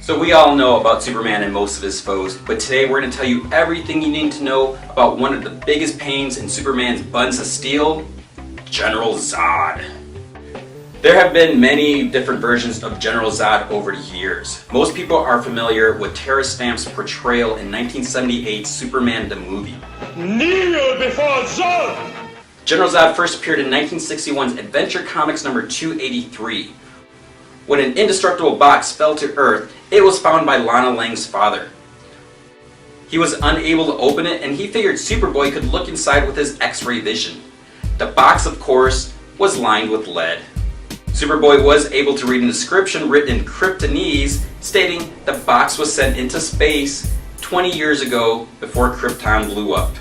So we all know about Superman and most of his foes, but today we're going to tell you everything you need to know about one of the biggest pains in Superman's buns of steel, General Zod. There have been many different versions of General Zod over the years. Most people are familiar with Tara Stamp's portrayal in 1978's Superman the movie. Kneel before Zod! General Zod first appeared in 1961's Adventure Comics number 283. When an indestructible box fell to Earth, it was found by Lana Lang's father. He was unable to open it, and he figured Superboy could look inside with his X-ray vision. The box, of course, was lined with lead. Superboy was able to read an inscription written in Kryptonese stating the box was sent into space 20 years ago before Krypton blew up.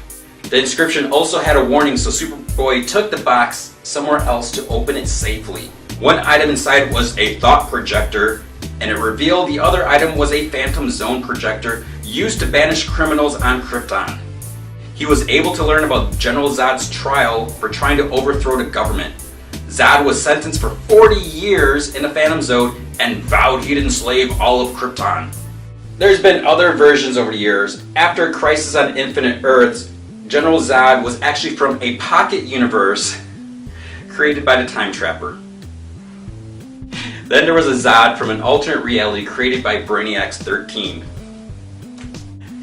The inscription also had a warning, so Superboy took the box somewhere else to open it safely. One item inside was a thought projector, and it revealed the other item was a phantom zone projector used to banish criminals on Krypton. He was able to learn about General Zod's trial for trying to overthrow the government. Zod was sentenced for 40 years in the Phantom Zone and vowed he'd enslave all of Krypton. There's been other versions over the years. After Crisis on Infinite Earths, General Zod was actually from a pocket universe created by the Time Trapper. Then there was a Zod from an alternate reality created by Brainiac's 13.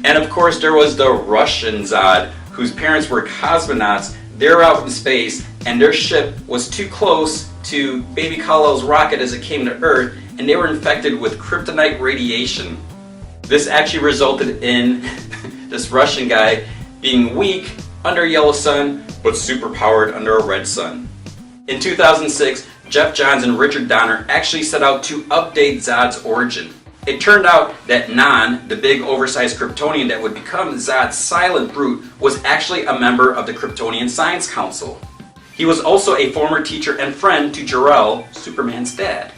And of course there was the Russian Zod, whose parents were cosmonauts. They were out in space, and their ship was too close to Baby Kal-El's rocket as it came to Earth, and they were infected with kryptonite radiation. This actually resulted in this Russian guy being weak under a yellow sun, but superpowered under a red sun. In 2006, Jeff Johns and Richard Donner actually set out to update Zod's origin. It turned out that Non, the big oversized Kryptonian that would become Zod's silent brute, was actually a member of the Kryptonian Science Council. He was also a former teacher and friend to Jor-El, Superman's dad.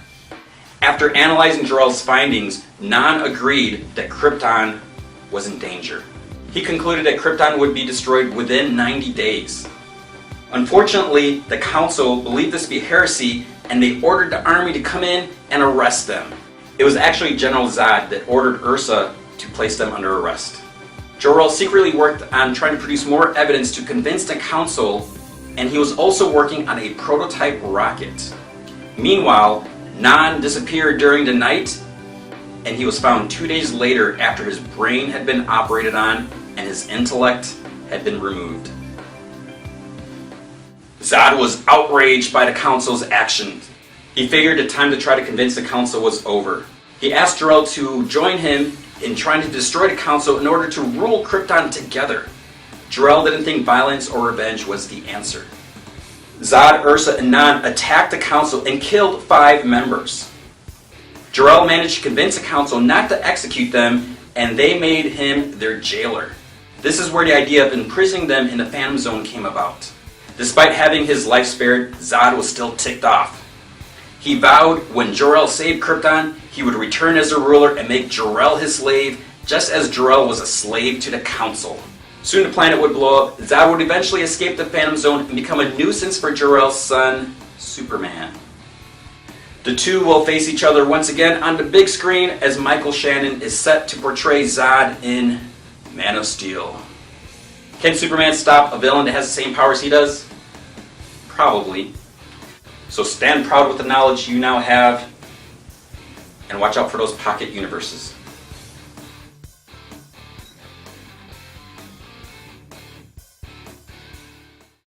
After analyzing Jor-El's findings, Non agreed that Krypton was in danger. He concluded that Krypton would be destroyed within 90 days. Unfortunately, the council believed this to be heresy, and they ordered the army to come in and arrest them. It was actually General Zod that ordered Ursa to place them under arrest. Jor-El secretly worked on trying to produce more evidence to convince the council, and he was also working on a prototype rocket. Meanwhile, Non disappeared during the night, and he was found 2 days later after his brain had been operated on and his intellect had been removed. Zod was outraged by the council's actions. He figured the time to try to convince the council was over. He asked Jor-El to join him in trying to destroy the council in order to rule Krypton together. Jor-El didn't think violence or revenge was the answer. Zod, Ursa, and Non attacked the council and killed 5 members. Jor-El managed to convince the council not to execute them, and they made him their jailer. This is where the idea of imprisoning them in the Phantom Zone came about. Despite having his life spared, Zod was still ticked off. He vowed when Jor-El saved Krypton, he would return as a ruler and make Jor-El his slave, just as Jor-El was a slave to the council. Soon the planet would blow up. Zod would eventually escape the Phantom Zone and become a nuisance for Jor-El's son, Superman. The two will face each other once again on the big screen as Michael Shannon is set to portray Zod in Man of Steel. Can Superman stop a villain that has the same powers he does? Probably. So stand proud with the knowledge you now have, and watch out for those pocket universes.